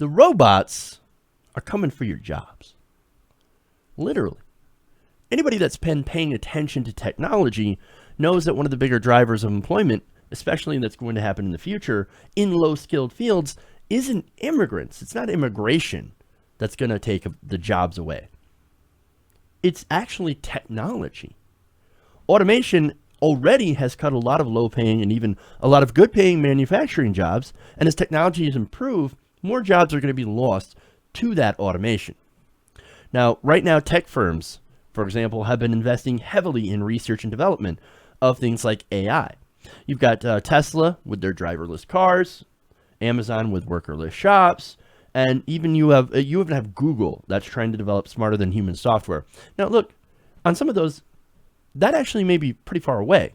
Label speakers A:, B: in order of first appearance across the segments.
A: The robots are coming for your jobs. Literally. Anybody that's been paying attention to technology knows that one of the bigger drivers of employment, especially that's going to happen in the future in low-skilled fields, isn't immigrants. It's not immigration that's going to take the jobs away. It's actually technology. Automation already has cut a lot of low-paying and even a lot of good-paying manufacturing jobs, and as technology has improved, more jobs are going to be lost to that automation. Now, right now, tech firms, for example, have been investing heavily in research and development of things like AI. You've got Tesla with their driverless cars, Amazon with workerless shops, and even you even have Google that's trying to develop smarter than human software. Now, look, on some of those, that actually may be pretty far away,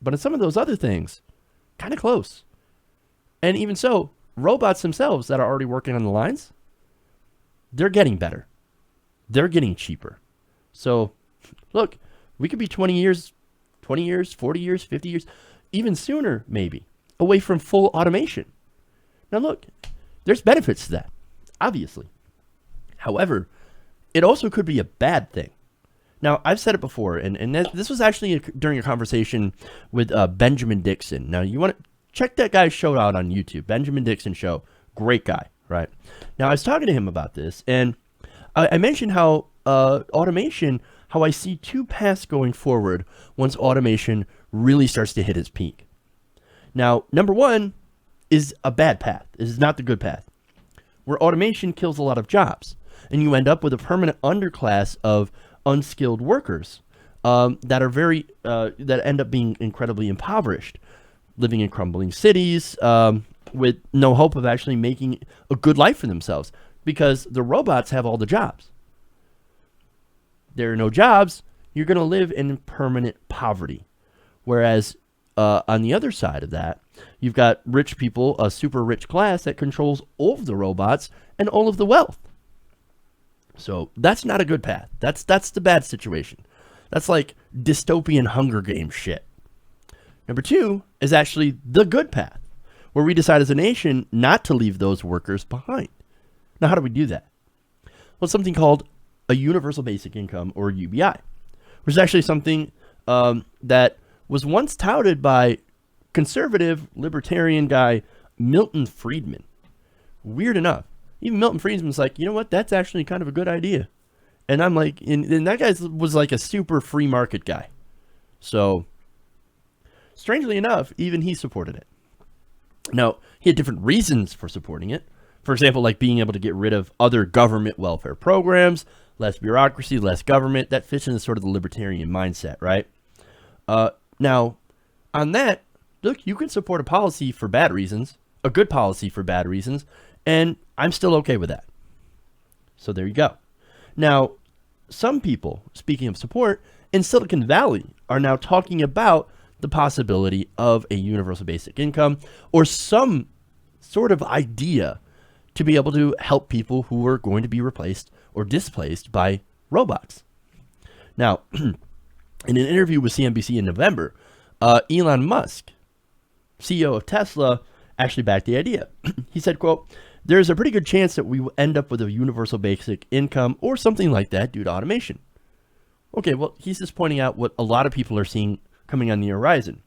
A: but on some of those other things, kind of close. And even so, robots themselves that are already working on the lines, they're getting better. They're getting cheaper. So, look, we could be 20 years, 40 years, 50 years, even sooner, maybe, away from full automation. Now, look, there's benefits to that, obviously. However, it also could be a bad thing. Now, I've said it before, and this was actually during a conversation with Benjamin Dixon. Now, you want to check that guy's show out on YouTube, Benjamin Dixon Show. Great guy, right? Now, I was talking to him about this, and I mentioned how automation, how I see two paths going forward once automation really starts to hit its peak. Now, number one is a bad path. It is not the good path, where automation kills a lot of jobs, and you end up with a permanent underclass of unskilled workers that are that end up being incredibly impoverished, living in crumbling cities with no hope of actually making a good life for themselves because the robots have all the jobs. There are no jobs, you're going to live in permanent poverty. Whereas on the other side of that, you've got rich people, a super rich class that controls all of the robots and all of the wealth. So that's not a good path. That's the bad situation. That's like dystopian Hunger Games shit. Number two is actually the good path, where we decide as a nation not to leave those workers behind. Now, how do we do that? Well, it's something called a universal basic income, or UBI, which is actually something that was once touted by conservative libertarian guy Milton Friedman. Weird enough. Even Milton Friedman's like, you know what? That's actually kind of a good idea. And I'm like, and that guy was like a super free market guy. So, strangely enough, even he supported it. Now, he had different reasons for supporting it. For example, like being able to get rid of other government welfare programs, less bureaucracy, less government. That fits into sort of the libertarian mindset, right? Now, on that, look, you can support a policy for bad reasons, a good policy for bad reasons, and I'm still okay with that. So there you go. Now, some people, speaking of support, in Silicon Valley are now talking about the possibility of a universal basic income or some sort of idea to be able to help people who are going to be replaced or displaced by robots. Now, in an interview with CNBC in November, Elon Musk, CEO of Tesla, actually backed the idea. He said, quote, "There's a pretty good chance that we will end up with a universal basic income or something like that due to automation." Okay, well, he's just pointing out what a lot of people are seeing coming on the horizon.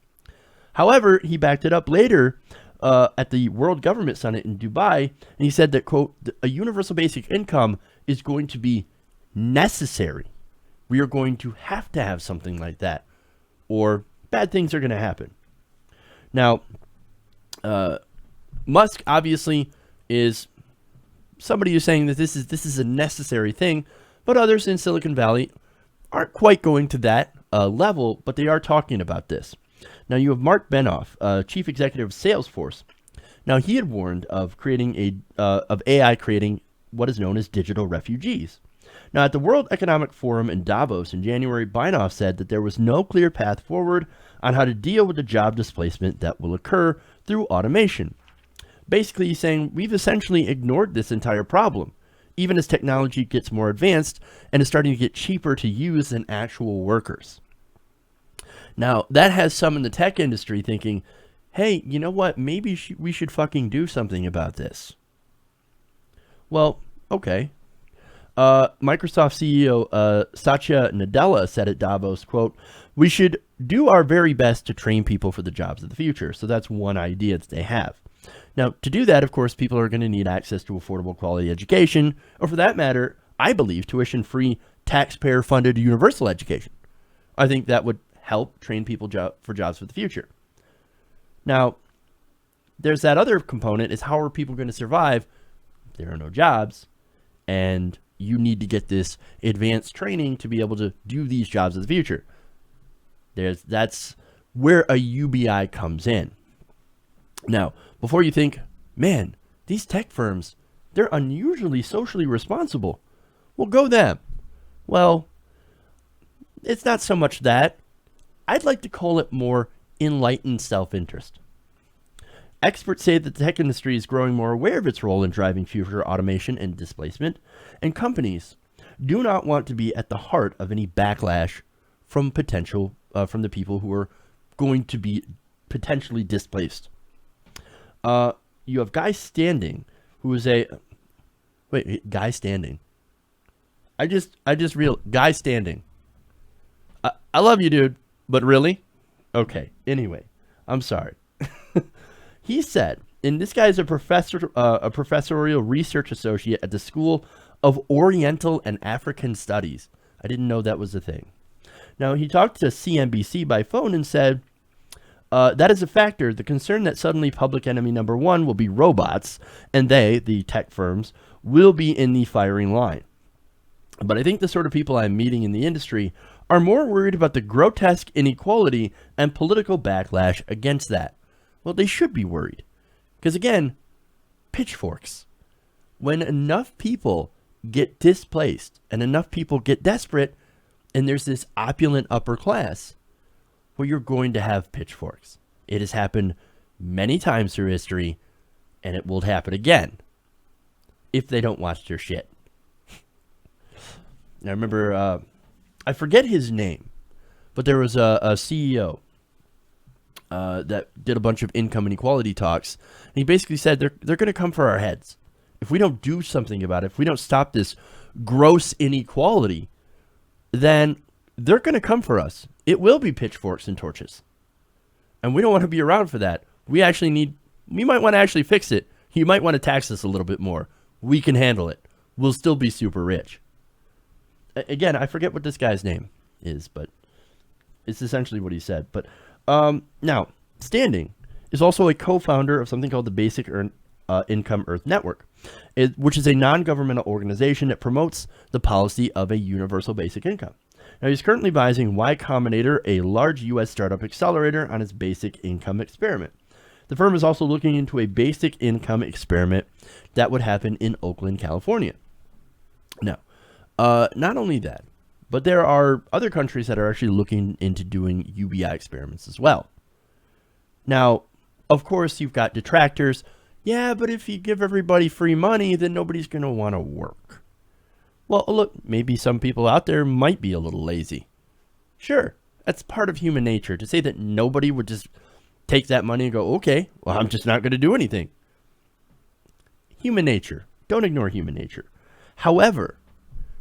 A: However, he backed it up later at the World Government Summit in Dubai, and he said that, quote, "A universal basic income is going to be necessary. We are going to have something like that, or bad things are going to happen." Now, Musk obviously is somebody who's saying that this is a necessary thing, but others in Silicon Valley aren't quite going to that level, but they are talking about this. Now, you have Mark Benioff, Chief Executive of Salesforce. Now, he had warned of creating of AI creating what is known as digital refugees. Now, at the World Economic Forum in Davos in January, Benioff said that there was no clear path forward on how to deal with the job displacement that will occur through automation. Basically, he's saying we've essentially ignored this entire problem, even as technology gets more advanced and is starting to get cheaper to use than actual workers. Now, that has some in the tech industry thinking, hey, you know what? Maybe we should fucking do something about this. Well, okay. Microsoft CEO Satya Nadella said at Davos, quote, "We should do our very best to train people for the jobs of the future." So that's one idea that they have. Now, to do that, of course, people are going to need access to affordable quality education, or for that matter, I believe tuition-free, taxpayer-funded universal education. I think that would help train people for jobs for the future. Now, there's that other component is how are people going to survive? There are no jobs, and you need to get this advanced training to be able to do these jobs of the future. That's where a UBI comes in. Now, before you think, man, these tech firms, they're unusually socially responsible. Well, go them. Well, it's not so much that. I'd like to call it more enlightened self-interest. Experts say that the tech industry is growing more aware of its role in driving future automation and displacement, and companies do not want to be at the heart of any backlash from from the people who are going to be potentially displaced. You have Guy Standing, who is Guy Standing. I just real Guy Standing. I love you, dude, but really? Okay. Anyway, I'm sorry. He said, and this guy is a professorial research associate at the School of Oriental and African Studies. I didn't know that was a thing. Now, he talked to CNBC by phone and said, that is a factor. The concern that suddenly public enemy number one will be robots, and they, the tech firms, will be in the firing line. But I think the sort of people I'm meeting in the industry are more worried about the grotesque inequality and political backlash against that. Well, they should be worried. Because again, pitchforks. When enough people get displaced and enough people get desperate, and there's this opulent upper class, well, you're going to have pitchforks. It has happened many times through history, and it will happen again if they don't watch their shit. I remember, I forget his name, but there was a CEO that did a bunch of income inequality talks. And he basically said they're going to come for our heads. If we don't do something about it, if we don't stop this gross inequality, then they're going to come for us. It will be pitchforks and torches. And we don't want to be around for that. We might want to actually fix it. You might want to tax us a little bit more. We can handle it. We'll still be super rich. Again, I forget what this guy's name is, but it's essentially what he said. But now, Standing is also a co-founder of something called the Basic Income Earth Network, which is a non-governmental organization that promotes the policy of a universal basic income. Now, he's currently advising Y Combinator, a large U.S. startup accelerator, on its basic income experiment. The firm is also looking into a basic income experiment that would happen in Oakland, California. Now, not only that, but there are other countries that are actually looking into doing UBI experiments as well. Now, of course, you've got detractors. Yeah, but if you give everybody free money, then nobody's going to want to work. Well, look, maybe some people out there might be a little lazy. Sure, that's part of human nature. To say that nobody would just take that money and go, okay, well, I'm just not going to do anything. Human nature. Don't ignore human nature. However,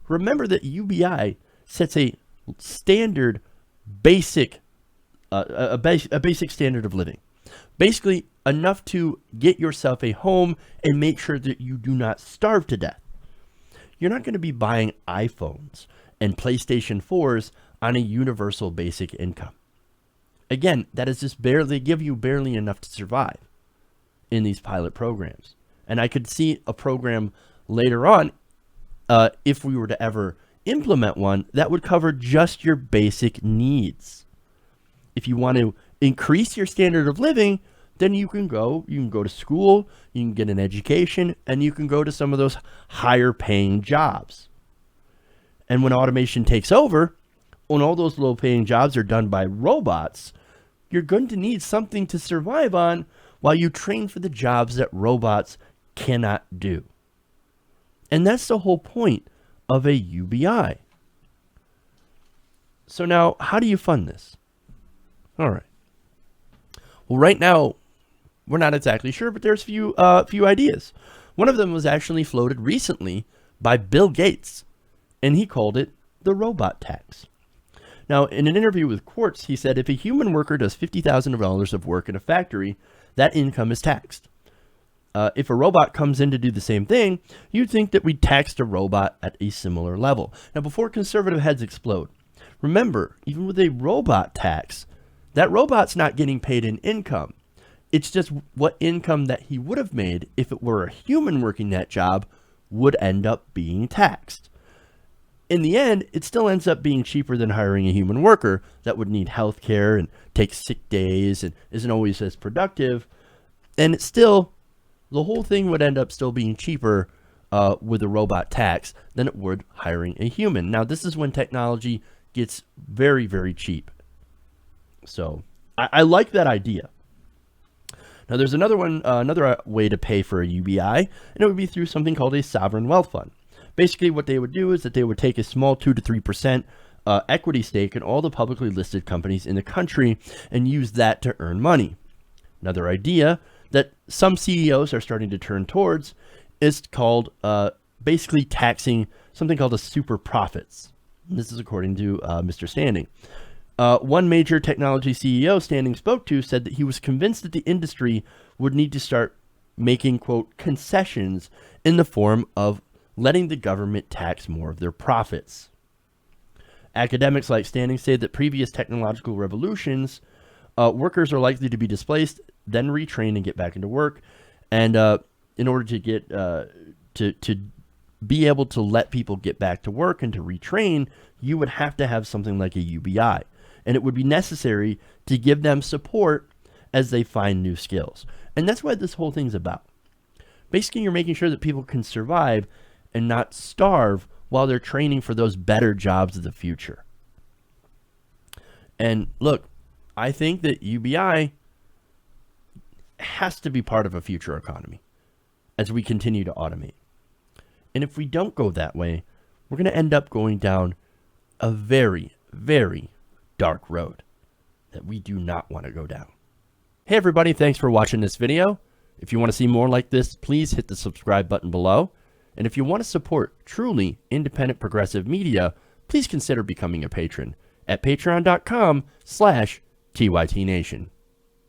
A: remember that UBI sets a standard basic, a basic standard of living. Basically, enough to get yourself a home and make sure that you do not starve to death. You're not going to be buying iPhones and PlayStation 4s on a universal basic income. Again, that is just they give you barely enough to survive in these pilot programs. And I could see a program later on, if we were to ever implement one, that would cover just your basic needs. If you want to increase your standard of living, then you can go to school, you can get an education, and you can go to some of those higher paying jobs. And when automation takes over, when all those low paying jobs are done by robots, you're going to need something to survive on while you train for the jobs that robots cannot do. And that's the whole point of a UBI. So now, how do you fund this? All right. Well, right now, we're not exactly sure, but there's a few ideas. One of them was actually floated recently by Bill Gates, and he called it the robot tax. Now, in an interview with Quartz, he said if a human worker does $50,000 of work in a factory, that income is taxed. If a robot comes in to do the same thing, you'd think that we'd tax a robot at a similar level. Now, before conservative heads explode, remember, even with a robot tax, that robot's not getting paid in income. It's just what income that he would have made if it were a human working that job would end up being taxed. In the end, it still ends up being cheaper than hiring a human worker that would need health care and take sick days and isn't always as productive. And it's still, the whole thing would end up still being cheaper with a robot tax than it would hiring a human. Now, this is when technology gets very, very cheap. So I like that idea. Now, there's another one, another way to pay for a UBI, and it would be through something called a sovereign wealth fund. Basically, what they would do is that they would take a small 2 to 3% equity stake in all the publicly listed companies in the country and use that to earn money. Another idea that some CEOs are starting to turn towards is called basically taxing something called a super profits. And this is according to Mr. Standing. One major technology CEO Standing spoke to said that he was convinced that the industry would need to start making, quote, concessions in the form of letting the government tax more of their profits. Academics like Standing say that previous technological revolutions, workers are likely to be displaced, then retrained and get back into work. And in order to get to be able to let people get back to work and to retrain, you would have to have something like a UBI. And it would be necessary to give them support as they find new skills. And that's what this whole thing's about. Basically, you're making sure that people can survive and not starve while they're training for those better jobs of the future. And look, I think that UBI has to be part of a future economy as we continue to automate. And if we don't go that way, we're going to end up going down a very, very dark road that we do not want to go down. Hey everybody, thanks for watching this video. If you want to see more like this, please hit the subscribe button below. And if you want to support truly independent progressive media, please consider becoming a patron at patreon.com/TYTNation.